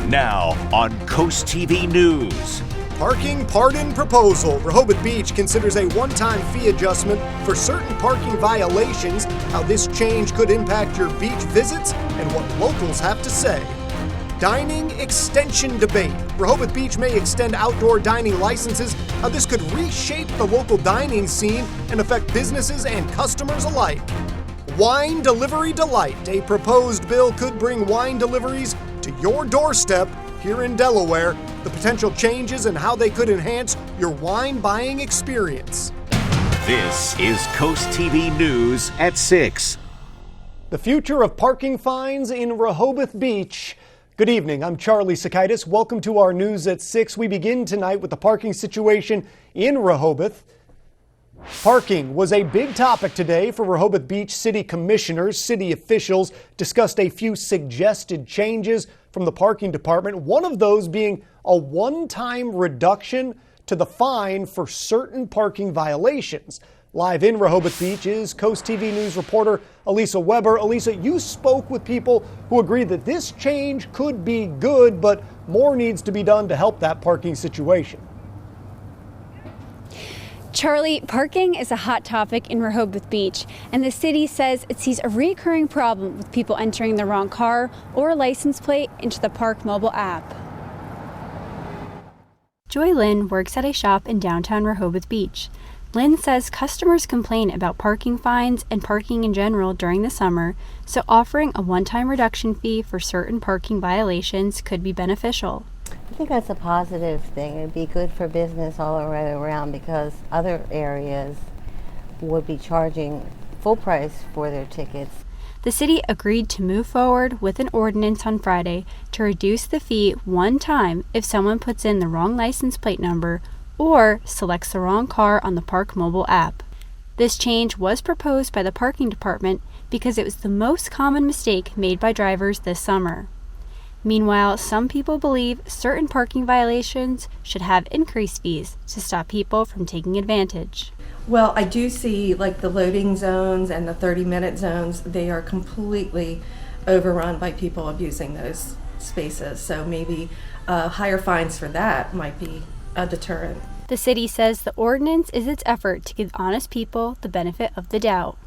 Now on CoastTV News. Parking pardon proposal. Rehoboth Beach considers a one-time fee adjustment for certain parking violations, how this change could impact your beach visits, and what locals have to say. Dining extension debate. Rehoboth Beach may extend outdoor dining licenses, how this could reshape the local dining scene and affect businesses and customers alike. Wine delivery delight. A proposed bill could bring wine deliveries to your doorstep here in Delaware. The potential changes and how they could enhance your wine buying experience. This is CoastTV News at 6. The future of parking fines in Rehoboth Beach. Good evening, I'm Charlie Sakaitis. Welcome to our News at 6. We begin tonight with the parking situation in Rehoboth. Parking was a big topic today for Rehoboth Beach City Commissioners. City officials discussed a few suggested changes from the parking department, one of those being a one-time reduction to the fine for certain parking violations. Live in Rehoboth Beach is CoastTV News reporter Elisa Weber. Elisa, you spoke with people who agreed that this change could be good, but more needs to be done to help that parking situation. Charlie, parking is a hot topic in Rehoboth Beach, and the city says it sees a recurring problem with people entering the wrong car or license plate into the Park mobile app. Joy Lynn works at a shop in downtown Rehoboth Beach. Lynn says customers complain about parking fines and parking in general during the summer, so offering a one-time reduction fee for certain parking violations could be beneficial. I think that's a positive thing. It'd be good for business all around because other areas would be charging full price for their tickets. The city agreed to move forward with an ordinance on Friday to reduce the fee one time if someone puts in the wrong license plate number or selects the wrong car on the Park mobile app. This change was proposed by the parking department because it was the most common mistake made by drivers this summer. Meanwhile, some people believe certain parking violations should have increased fees to stop people from taking advantage. Well, I do see like the loading zones and the 30-minute zones, they are completely overrun by people abusing those spaces. So maybe higher fines for that might be a deterrent. The city says the ordinance is its effort to give honest people the benefit of the doubt.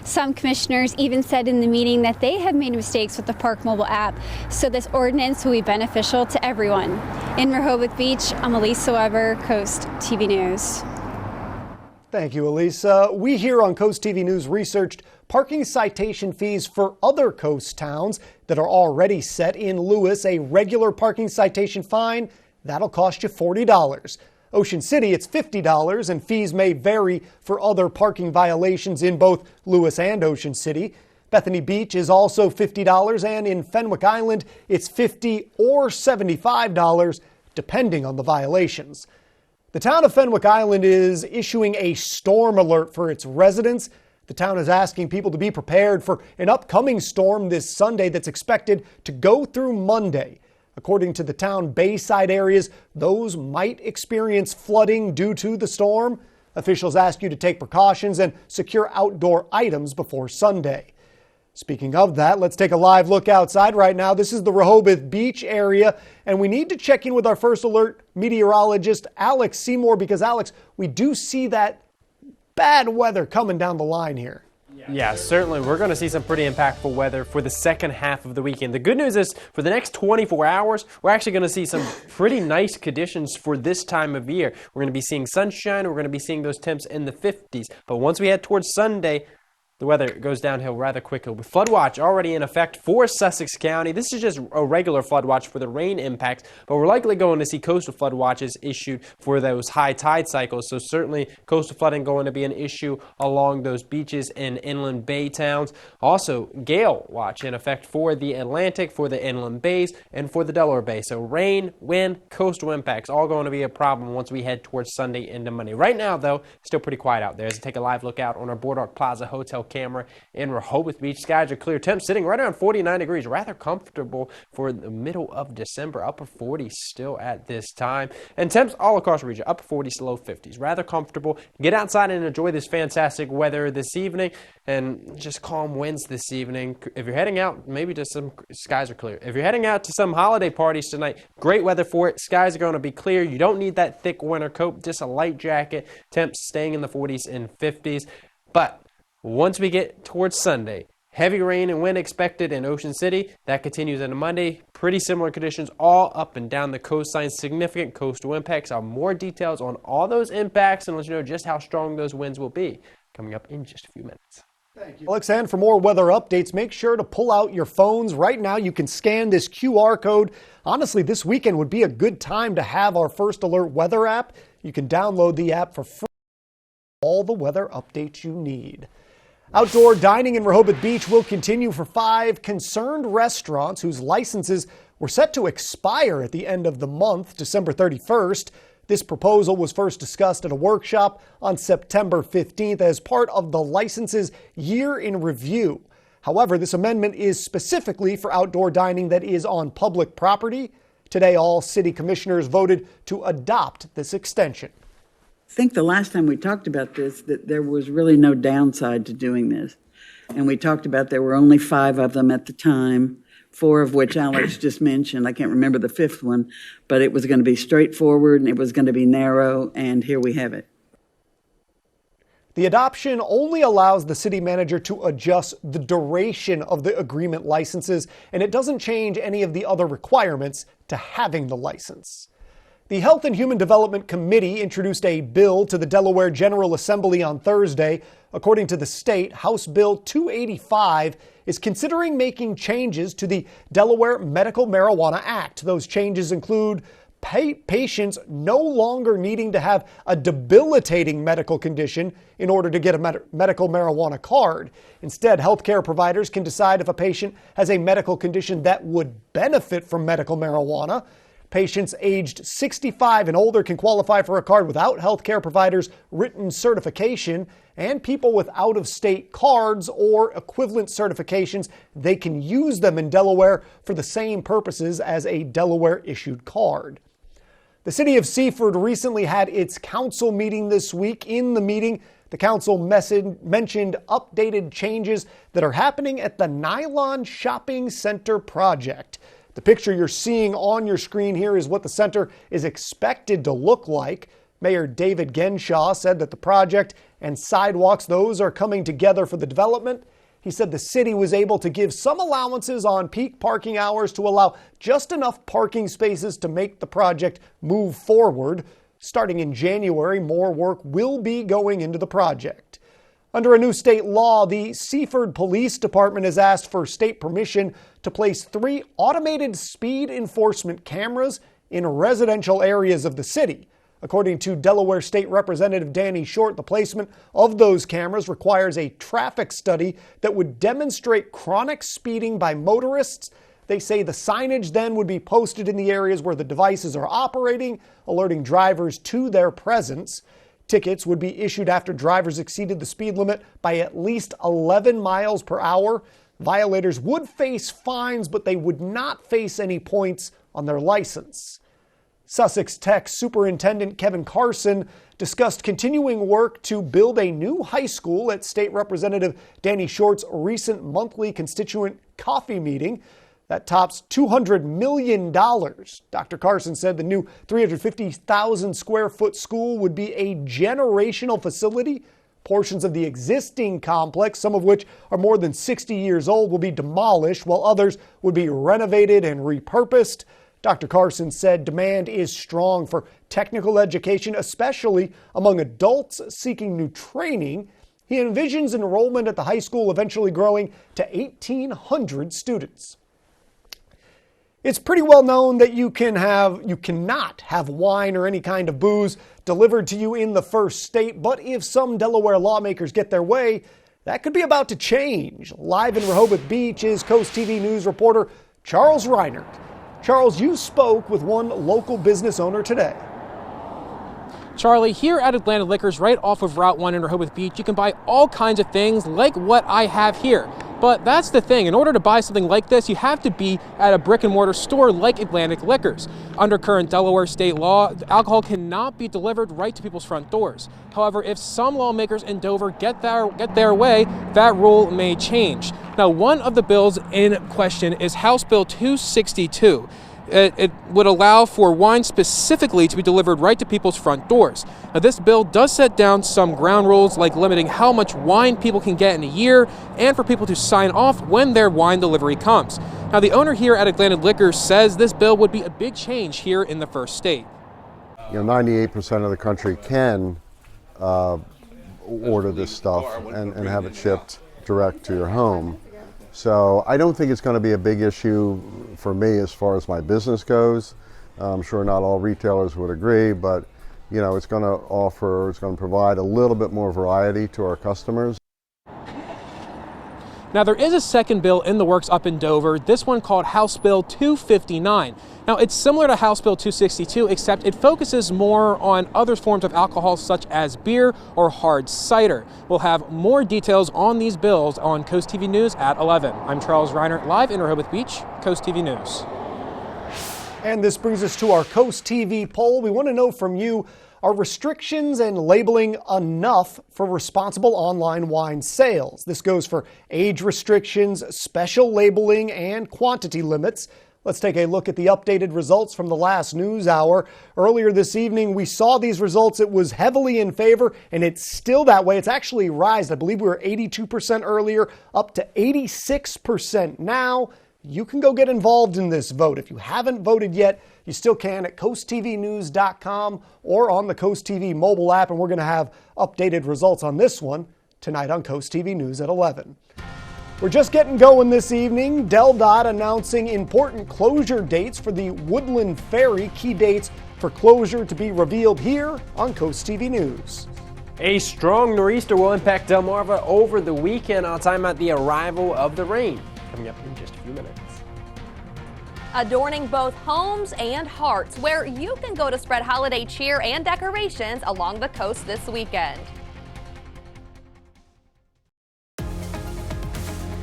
Some commissioners even said in the meeting that they have made mistakes with the Park mobile app, so this ordinance will be beneficial to everyone. In Rehoboth Beach, I'm Elisa Weber, Coast TV News. Thank you, Elisa. We here on Coast TV News researched parking citation fees for other coast towns that are already set. In Lewis, a regular parking citation fine, that'll cost you $40. Ocean City, it's $50, and fees may vary for other parking violations in both Lewis and Ocean City. Bethany Beach is also $50, and in Fenwick Island, it's $50 or $75, depending on the violations. The town of Fenwick Island is issuing a storm alert for its residents. The town is asking people to be prepared for an upcoming storm this Sunday that's expected to go through Monday. According to the town Bayside areas, those might experience flooding due to the storm. Officials ask you to take precautions and secure outdoor items before Sunday. Speaking of that, let's take a live look outside right now. This is the Rehoboth Beach area, and we need to check in with our first alert meteorologist, Alex Seymour, because, Alex, we do see that bad weather coming down the line here. Yeah, certainly. We're going to see some pretty impactful weather for the second half of the weekend. The good news is for the next 24 hours, we're actually going to see some pretty nice conditions for this time of year. We're going to be seeing sunshine. We're going to be seeing those temps in the 50s. But once we head towards Sunday, the weather goes downhill rather quickly. With flood watch already in effect for Sussex County. This is just a regular flood watch for the rain impacts, but we're likely going to see coastal flood watches issued for those high tide cycles. So certainly coastal flooding going to be an issue along those beaches in inland bay towns. Also, gale watch in effect for the Atlantic, for the inland bays, and for the Delaware Bay. So rain, wind, coastal impacts all going to be a problem once we head towards Sunday into Monday. Right now, though, still pretty quiet out there. As I take a live look out on our Boardwalk Plaza Hotel camera in Rehoboth Beach. Skies are clear. Temps sitting right around 49 degrees. Rather comfortable for the middle of December. Upper 40s still at this time. And temps all across the region. Upper 40s to low 50s. Rather comfortable. Get outside and enjoy this fantastic weather this evening. And just calm winds this evening. If you're heading out, maybe to some skies are clear. If you're heading out to some holiday parties tonight, great weather for it. Skies are going to be clear. You don't need that thick winter coat, just a light jacket. Temps staying in the 40s and 50s. But once we get towards Sunday, heavy rain and wind expected in Ocean City. That continues into Monday. Pretty similar conditions all up and down the coastline. Significant coastal impacts. I'll have more details on all those impacts and let you know just how strong those winds will be coming up in just a few minutes. Thank you, Alex. And for more weather updates, make sure to pull out your phones. Right now, you can scan this QR code. Honestly, this weekend would be a good time to have our First Alert weather app. You can download the app for free. All the weather updates you need. Outdoor dining in Rehoboth Beach will continue for 5 concerned restaurants whose licenses were set to expire at the end of the month, December 31st. This proposal was first discussed at a workshop on September 15th as part of the licenses year in review. However, this amendment is specifically for outdoor dining that is on public property. Today, all city commissioners voted to adopt this extension. I think the last time we talked about this, that there was really no downside to doing this. And we talked about there were only 5 of them at the time, 4 of which Alex just mentioned. I can't remember the 5th one, but it was going to be straightforward and it was going to be narrow, and here we have it. The adoption only allows the city manager to adjust the duration of the agreement licenses, and it doesn't change any of the other requirements to having the license. The Health and Human Development Committee introduced a bill to the Delaware General Assembly on Thursday. According to the state, House Bill 285 is considering making changes to the Delaware Medical Marijuana Act. Those changes include patients no longer needing to have a debilitating medical condition in order to get a medical marijuana card. Instead, healthcare providers can decide if a patient has a medical condition that would benefit from medical marijuana. Patients aged 65 and older can qualify for a card without healthcare providers' written certification, and people with out-of-state cards or equivalent certifications, they can use them in Delaware for the same purposes as a Delaware-issued card. The city of Seaford recently had its council meeting this week. In the meeting, the council mentioned updated changes that are happening at the Nylon Shopping Center project. The picture you're seeing on your screen here is what the center is expected to look like. Mayor David Genshaw said that the project and sidewalks, those are coming together for the development. He said the city was able to give some allowances on peak parking hours to allow just enough parking spaces to make the project move forward. Starting in January, more work will be going into the project. Under a new state law, the Seaford Police Department has asked for state permission to place 3 automated speed enforcement cameras in residential areas of the city. According to Delaware State Representative Danny Short, the placement of those cameras requires a traffic study that would demonstrate chronic speeding by motorists. They say the signage then would be posted in the areas where the devices are operating, alerting drivers to their presence. Tickets would be issued after drivers exceeded the speed limit by at least 11 miles per hour. Violators would face fines, but they would not face any points on their license. Sussex Tech Superintendent Kevin Carson discussed continuing work to build a new high school at State Representative Danny Short's recent monthly constituent coffee meeting. That tops $200 million. Dr. Carson said the new 350,000 square foot school would be a generational facility. Portions of the existing complex, some of which are more than 60 years old, will be demolished, while others would be renovated and repurposed. Dr. Carson said demand is strong for technical education, especially among adults seeking new training. He envisions enrollment at the high school eventually growing to 1,800 students. It's pretty well known that you cannot have wine or any kind of booze delivered to you in the first state, but if some Delaware lawmakers get their way, that could be about to change. Live in Rehoboth Beach is Coast TV News reporter Charles Reinert. Charles, you spoke with one local business owner today. Charlie, here at Atlantic Liquors, right off of Route 1 in Rehoboth Beach, you can buy all kinds of things like what I have here. But that's the thing, in order to buy something like this, you have to be at a brick and mortar store like Atlantic Liquors. Under current Delaware state law, alcohol cannot be delivered right to people's front doors. However, if some lawmakers in Dover get their way, that rule may change. Now, one of the bills in question is House Bill 262. It would allow for wine specifically to be delivered right to people's front doors. Now, this bill does set down some ground rules, like limiting how much wine people can get in a year and for people to sign off when their wine delivery comes. Now, the owner here at Atlantic Liquors says this bill would be a big change here in the first state. 98% of the country can order this stuff and have it shipped direct to your home. So I don't think it's going to be a big issue for me as far as my business goes. I'm sure not all retailers would agree, but it's going to provide a little bit more variety to our customers. Now, there is a second bill in the works up in Dover, this one called House Bill 259. Now, it's similar to House Bill 262, except it focuses more on other forms of alcohol such as beer or hard cider. We'll have more details on these bills on Coast TV News at 11. I'm Charles Reiner, live in Rehoboth Beach, Coast TV News. And this brings us to our Coast TV poll. We want to know from you, are restrictions and labeling enough for responsible online wine sales? This goes for age restrictions, special labeling, and quantity limits. Let's take a look at the updated results from the last news hour. Earlier this evening, we saw these results. It was heavily in favor, and it's still that way. It's actually rised. I believe we were 82% earlier, up to 86% now. You can go get involved in this vote. If you haven't voted yet, you still can at coasttvnews.com or on the Coast TV mobile app, and we're going to have updated results on this one tonight on Coast TV News at 11. We're just getting going this evening. DelDOT announcing important closure dates for the Woodland Ferry. Key dates for closure to be revealed here on Coast TV News. A strong nor'easter will impact Delmarva over the weekend. I'll time out the arrival of the rain coming up in just a few minutes. Adorning both homes and hearts, where you can go to spread holiday cheer and decorations along the coast this weekend.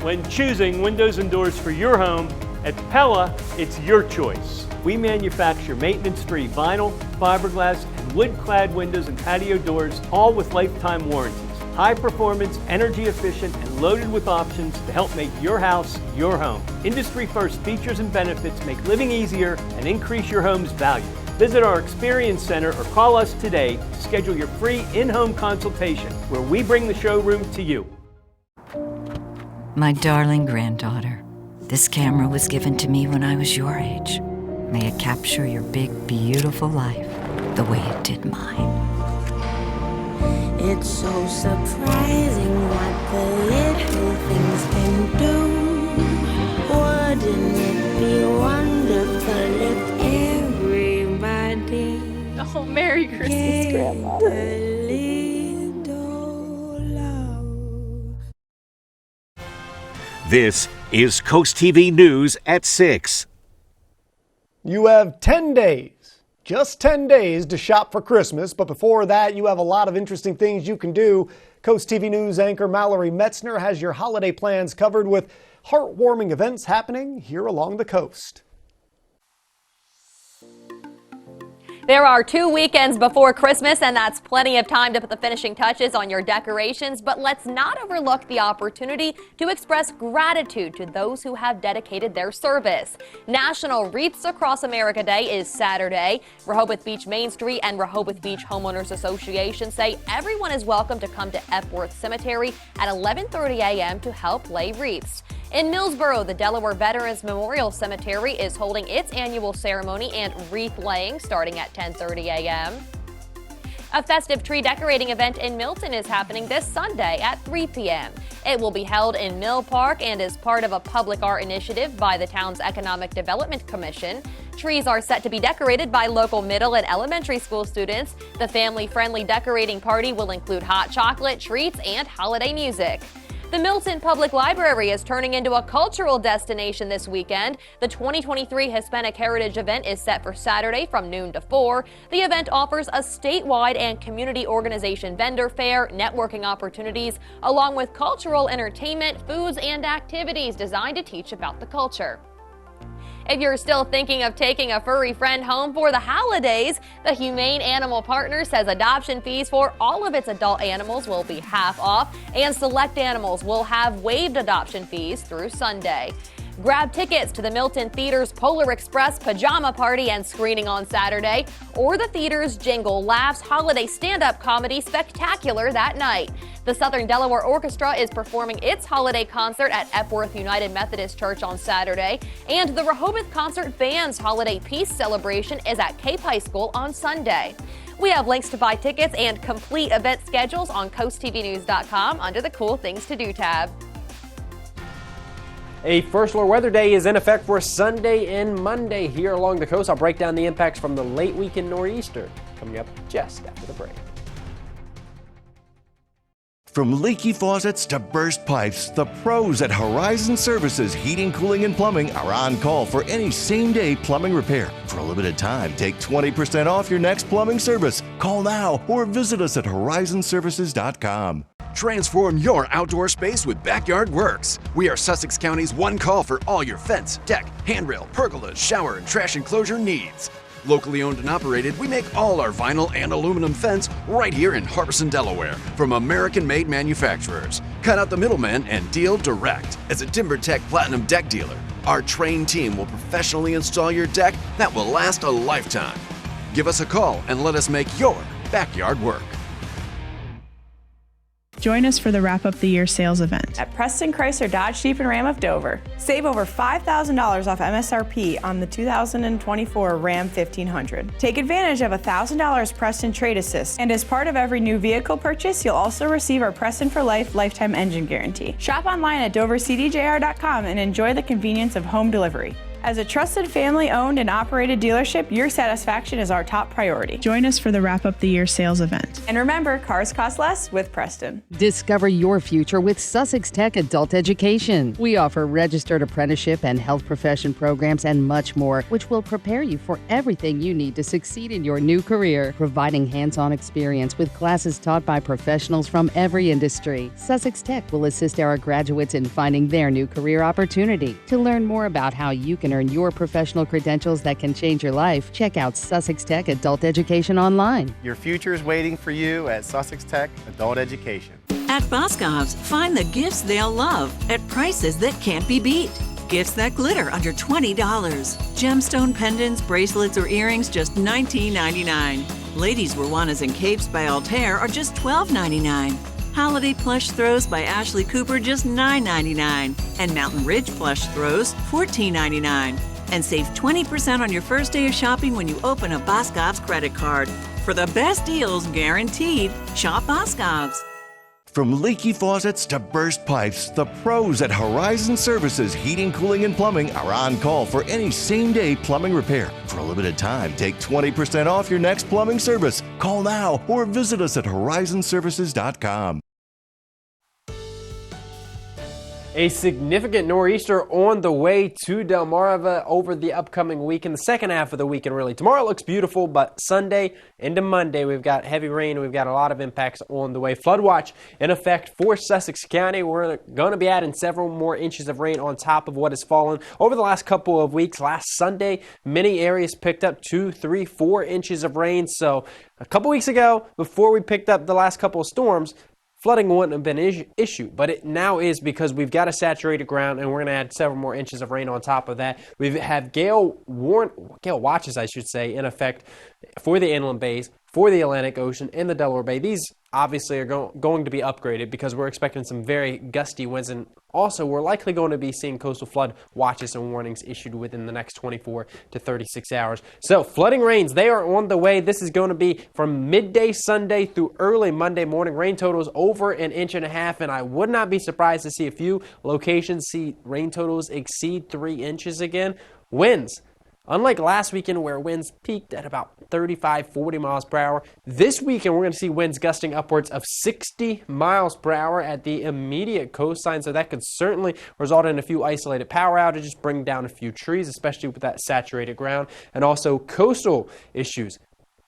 When choosing windows and doors for your home, at Pella, it's your choice. We manufacture maintenance-free vinyl, fiberglass, and wood-clad windows and patio doors, all with lifetime warranties. High performance, energy efficient, and loaded with options to help make your house your home. Industry first features and benefits make living easier and increase your home's value. Visit our Experience Center or call us today to schedule your free in-home consultation where we bring the showroom to you. My darling granddaughter, this camera was given to me when I was your age. May it capture your big, beautiful life the way it did mine. It's so surprising what the little things can do. Wouldn't it be wonderful if everybody Oh, Merry Christmas, Grandma. This is Coast TV News at 6. You have 10 days. Just 10 days to shop for Christmas, but before that, you have a lot of interesting things you can do. Coast TV News anchor Mallory Metzner has your holiday plans covered with heartwarming events happening here along the coast. There are 2 weekends before Christmas, and that's plenty of time to put the finishing touches on your decorations, but let's not overlook the opportunity to express gratitude to those who have dedicated their service. National Wreaths Across America Day is Saturday. Rehoboth Beach Main Street and Rehoboth Beach Homeowners Association say everyone is welcome to come to Epworth Cemetery at 11:30 a.m. to help lay wreaths. In Millsboro, the Delaware Veterans Memorial Cemetery is holding its annual ceremony and wreath laying starting at 10:30 a.m. A festive tree decorating event in Milton is happening this Sunday at 3 p.m. It will be held in Mill Park and is part of a public art initiative by the town's Economic Development Commission. Trees are set to be decorated by local middle and elementary school students. The family-friendly decorating party will include hot chocolate, treats, and holiday music. The Milton Public Library is turning into a cultural destination this weekend. The 2023 Hispanic Heritage event is set for Saturday from noon to 4. The event offers a statewide and community organization vendor fair, networking opportunities, along with cultural entertainment, foods, and activities designed to teach about the culture. If you're still thinking of taking a furry friend home for the holidays, the Humane Animal Partner says adoption fees for all of its adult animals will be half off, and select animals will have waived adoption fees through Sunday. Grab tickets to the Milton Theater's Polar Express Pajama Party and screening on Saturday, or the theater's Jingle Laughs Holiday Stand-Up Comedy Spectacular that night. The Southern Delaware Orchestra is performing its holiday concert at Epworth United Methodist Church on Saturday, and the Rehoboth Concert Band's Holiday Peace Celebration is at Cape High School on Sunday. We have links to buy tickets and complete event schedules on CoastTVnews.com under the Cool Things to Do tab. A first floor weather day is in effect for Sunday and Monday here along the coast. I'll break down the impacts from the late weekend nor'easter coming up just after the break. From leaky faucets to burst pipes, the pros at Horizon Services Heating, Cooling, and Plumbing are on call for any same-day plumbing repair. For a limited time, take 20% off your next plumbing service. Call now or visit us at horizonservices.com. Transform your outdoor space with Backyard Works. We are Sussex County's one call for all your fence, deck, handrail, pergolas, shower, and trash enclosure needs. Locally owned and operated, we make all our vinyl and aluminum fence right here in Harbison, Delaware, from American-made manufacturers. Cut out the middleman and deal direct. As a TimberTech Platinum deck dealer, our trained team will professionally install your deck that will last a lifetime. Give us a call and let us make your backyard work. Join us for the Wrap Up the Year sales event at Preston Chrysler Dodge Jeep and Ram of Dover. Save over $5,000 off MSRP on the 2024 Ram 1500. Take advantage of $1,000 Preston Trade Assist, and as part of every new vehicle purchase, you'll also receive our Preston for Life lifetime engine guarantee. Shop online at dovercdjr.com and enjoy the convenience of home delivery. As a trusted family-owned and operated dealership, your satisfaction is our top priority. Join us for the Wrap Up the Year sales event. And remember, cars cost less with Preston. Discover your future with Sussex Tech Adult Education. We offer registered apprenticeship and health profession programs and much more, which will prepare you for everything you need to succeed in your new career, providing hands-on experience with classes taught by professionals from every industry. Sussex Tech will assist our graduates in finding their new career opportunity. To learn more about how you can earn your professional credentials that can change your life, check out Sussex Tech Adult Education online. Your future is waiting for you at Sussex Tech Adult Education. At Boscov's, find the gifts they'll love at prices that can't be beat. Gifts that glitter under $20. Gemstone pendants, bracelets, or earrings just $19.99. Ladies' Rwanas and capes by Altair are just $12.99. Holiday plush throws by Ashley Cooper just $9.99. And Mountain Ridge plush throws $14.99. And save 20% on your first day of shopping when you open a Boscov's credit card. For the best deals guaranteed, shop Boscov's. From leaky faucets to burst pipes, the pros at Horizon Services Heating, Cooling, and Plumbing are on call for any same-day plumbing repair. For a limited time, take 20% off your next plumbing service. Call now or visit us at horizonservices.com. A significant nor'easter on the way to Delmarva over the upcoming week, in the second half of the weekend, really. Tomorrow looks beautiful, but Sunday into Monday, we've got heavy rain. We've got a lot of impacts on the way. Flood watch in effect for Sussex County. We're going to be adding several more inches of rain on top of what has fallen over the last couple of weeks. Last Sunday, many areas picked up 2, 3, 4 inches of rain. So a couple weeks ago, before we picked up the last couple of storms, flooding wouldn't have been an issue, but it now is because we've got a saturated ground and we're going to add several more inches of rain on top of that. We have gale watches, I should say, in effect for the inland bays, for the Atlantic Ocean, and the Delaware Bay. These obviously are going to be upgraded because we're expecting some very gusty winds, and also we're likely going to be seeing coastal flood watches and warnings issued within the next 24 to 36 hours. So flooding rains, they are on the way. This is going to be from midday Sunday through early Monday morning. Rain totals over 1.5 inches, and I would not be surprised to see a few locations see rain totals exceed 3 inches again. Winds Unlike last weekend where winds peaked at about 35, 40 miles per hour, this weekend we're going to see winds gusting upwards of 60 miles per hour at the immediate coastline, so that could certainly result in a few isolated power outages, bring down a few trees, especially with that saturated ground, and also coastal issues.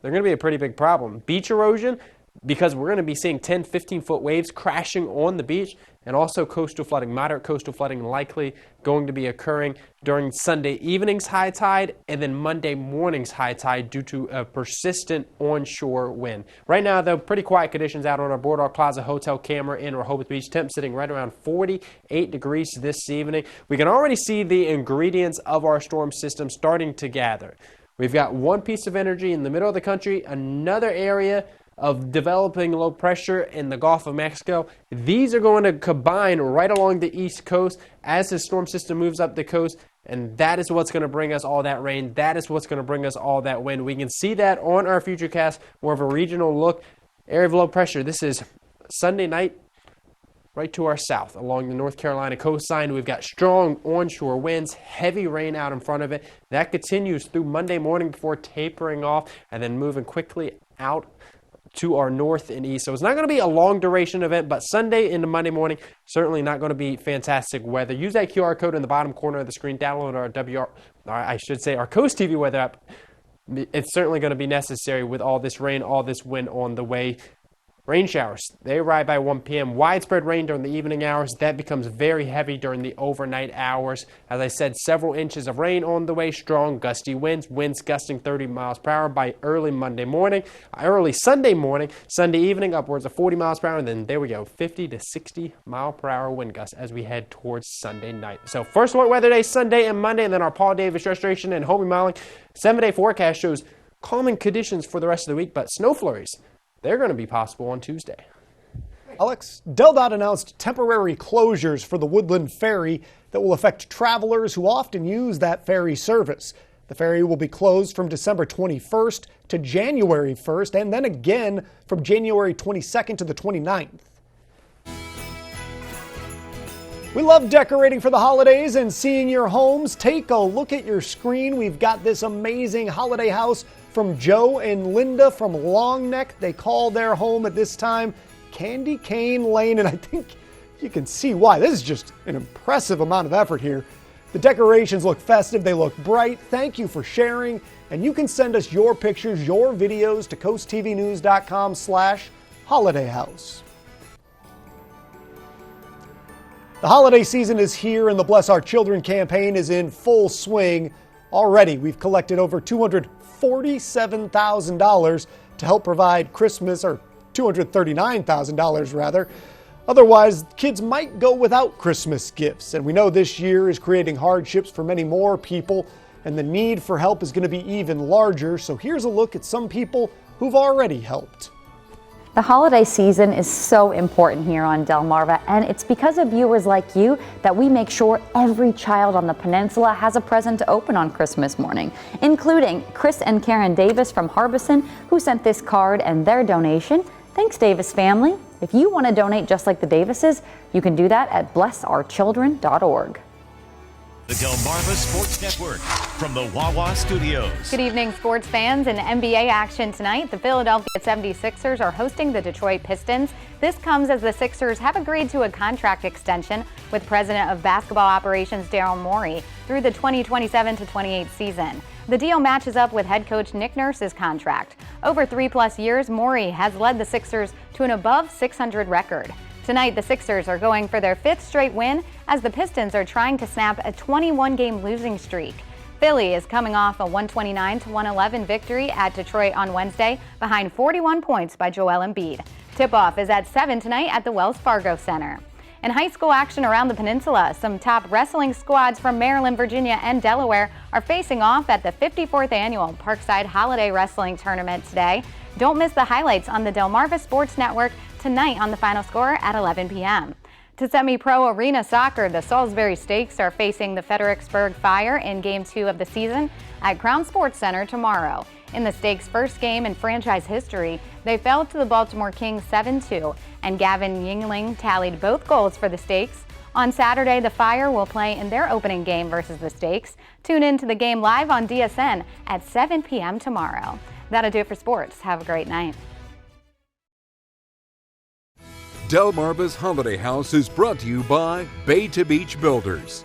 They're going to be a pretty big problem. Beach erosion, because we're going to be seeing 10, 15-foot waves crashing on the beach, and also coastal flooding, moderate coastal flooding likely going to be occurring during Sunday evening's high tide and then Monday morning's high tide due to a persistent onshore wind. Right now, though, pretty quiet conditions out on our Boardwalk Plaza Hotel camera in Rehoboth Beach. Temp sitting right around 48 degrees this evening. We can already see the ingredients of our storm system starting to gather. We've got one piece of energy in the middle of the country, another area of developing low pressure in the Gulf of Mexico. These are going to combine right along the east coast as the storm system moves up the coast, and that is what's going to bring us all that rain. That is what's going to bring us all that wind. We can see that on our Futurecast, more of a regional look. Area of low pressure. This is Sunday night right to our south along the North Carolina coastline. We've got strong onshore winds, heavy rain out in front of it. That continues through Monday morning before tapering off and then moving quickly out to our north and east. So it's not going to be a long duration event, but Sunday into Monday morning, certainly not going to be fantastic weather. Use that QR code in the bottom corner of the screen. Download our Coast TV weather app. It's certainly going to be necessary with all this rain, all this wind on the way. Rain showers, they arrive by 1 p.m. Widespread rain during the evening hours. That becomes very heavy during the overnight hours. As I said, several inches of rain on the way. Strong gusty winds gusting 30 miles per hour by early Sunday morning, Sunday evening, upwards of 40 miles per hour. And then there we go, 50 to 60 mile per hour wind gusts as we head towards Sunday night. So first alert weather day, Sunday and Monday, and then our Paul Davis Restoration and Hobie Modeling 7-day forecast shows calming conditions for the rest of the week, but snow flurries, they're going to be possible on Tuesday. Alex, DelDOT announced temporary closures for the Woodland Ferry that will affect travelers who often use that ferry service. The ferry will be closed from December 21st to January 1st, and then again from January 22nd to the 29th. We love decorating for the holidays and seeing your homes. Take a look at your screen. We've got this amazing holiday house from Joe and Linda from Long Neck. They call their home at this time Candy Cane Lane, and I think you can see why. This is just an impressive amount of effort here. The decorations look festive, they look bright. Thank you for sharing, and you can send us your pictures, your videos to coasttvnews.com/holidayhouse. The holiday season is here, and the Bless Our Children campaign is in full swing. Already, we've collected over $247,000 to help provide Christmas, or $239,000 rather. Otherwise, kids might go without Christmas gifts. And we know this year is creating hardships for many more people, and the need for help is going to be even larger. So here's a look at some people who've already helped. The holiday season is so important here on Delmarva, and it's because of viewers like you that we make sure every child on the peninsula has a present to open on Christmas morning, including Chris and Karen Davis from Harbison, who sent this card and their donation. Thanks, Davis family. If you want to donate just like the Davises, you can do that at blessourchildren.org. The Delmarva Sports Network from the Wawa Studios. Good evening, sports fans. In NBA action tonight, the Philadelphia 76ers are hosting the Detroit Pistons. This comes as the Sixers have agreed to a contract extension with President of Basketball Operations Daryl Morey through the 2027-28 season. The deal matches up with head coach Nick Nurse's contract. Over 3+ years, Morey has led the Sixers to an above .600 record. Tonight, the Sixers are going for their 5th straight win as the Pistons are trying to snap a 21-game losing streak. Philly is coming off a 129-111 victory at Detroit on Wednesday behind 41 points by Joel Embiid. Tip-off is at 7 tonight at the Wells Fargo Center. In high school action around the peninsula, some top wrestling squads from Maryland, Virginia, and Delaware are facing off at the 54th annual Parkside Holiday Wrestling Tournament today. Don't miss the highlights on the Delmarva Sports Network tonight on the Final Score at 11 p.m. To semi-pro arena soccer, the Salisbury Stakes are facing the Fredericksburg Fire in Game 2 of the season at Crown Sports Center tomorrow. In the Stakes' first game in franchise history, they fell to the Baltimore Kings 7-2, and Gavin Yingling tallied both goals for the Stakes. On Saturday, the Fire will play in their opening game versus the Stakes. Tune in to the game live on DSN at 7 p.m. tomorrow. That'll do it for sports. Have a great night. Delmarva's Holiday House is brought to you by Bay to Beach Builders.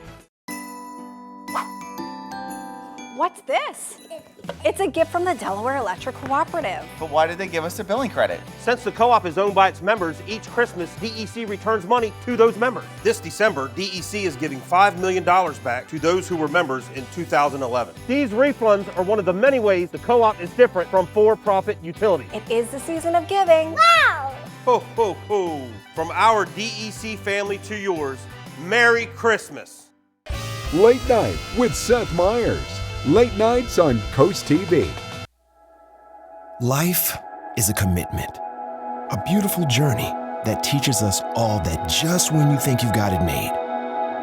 What's this? It's a gift from the Delaware Electric Cooperative. But why did they give us a billing credit? Since the co-op is owned by its members, each Christmas, DEC returns money to those members. This December, DEC is giving $5 million back to those who were members in 2011. These refunds are one of the many ways the co-op is different from for-profit utilities. It is the season of giving. Wow! Ho, ho, ho. From our DEC family to yours, Merry Christmas. Late Night with Seth Meyers. Late nights on CoastTV. Life is a commitment, a beautiful journey that teaches us all that just when you think you've got it made,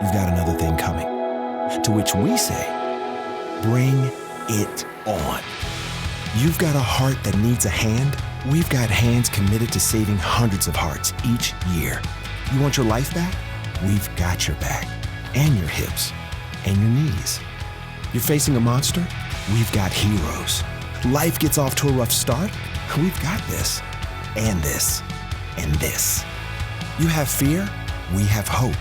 you've got another thing coming. To which we say, bring it on. You've got a heart that needs a hand. We've got hands committed to saving hundreds of hearts each year. You want your life back? We've got your back, and your hips, and your knees. You're facing a monster? We've got heroes. Life gets off to a rough start? We've got this, and this, and this. You have fear? We have hope.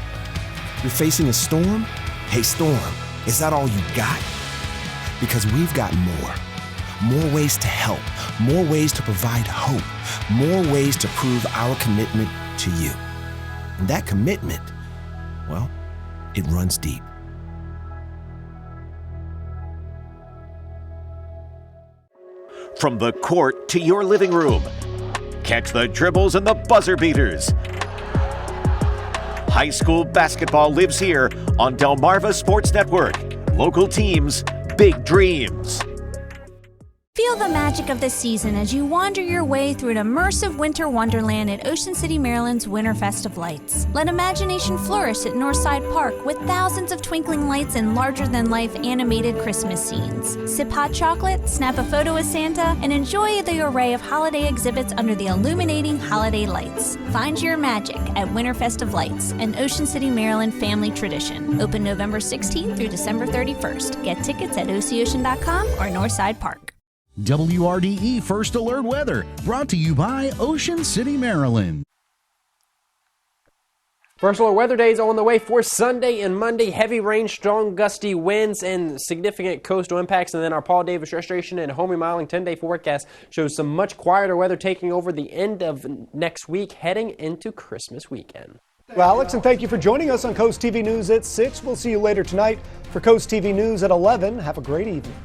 You're facing a storm? Hey, storm, is that all you got? Because we've got more. More ways to help, more ways to provide hope, more ways to prove our commitment to you. And that commitment, well, it runs deep. From the court to your living room, catch the dribbles and the buzzer beaters. High school basketball lives here on Delmarva Sports Network. Local teams, big dreams. Feel the magic of the season as you wander your way through an immersive winter wonderland at Ocean City, Maryland's Winterfest of Lights. Let imagination flourish at Northside Park with thousands of twinkling lights and larger-than-life animated Christmas scenes. Sip hot chocolate, snap a photo with Santa, and enjoy the array of holiday exhibits under the illuminating holiday lights. Find your magic at Winterfest of Lights, an Ocean City, Maryland family tradition. Open November 16th through December 31st. Get tickets at OCOcean.com or Northside Park. WRDE First Alert Weather, brought to you by Ocean City, Maryland. First alert weather days on the way for Sunday and Monday. Heavy rain, strong gusty winds, and significant coastal impacts. And then our Paul Davis Restoration and Home Remodeling 10-day forecast shows some much quieter weather taking over the end of next week, heading into Christmas weekend. Well, Alex, and thank you for joining us on Coast TV News at 6. We'll see you later tonight for Coast TV News at 11. Have a great evening.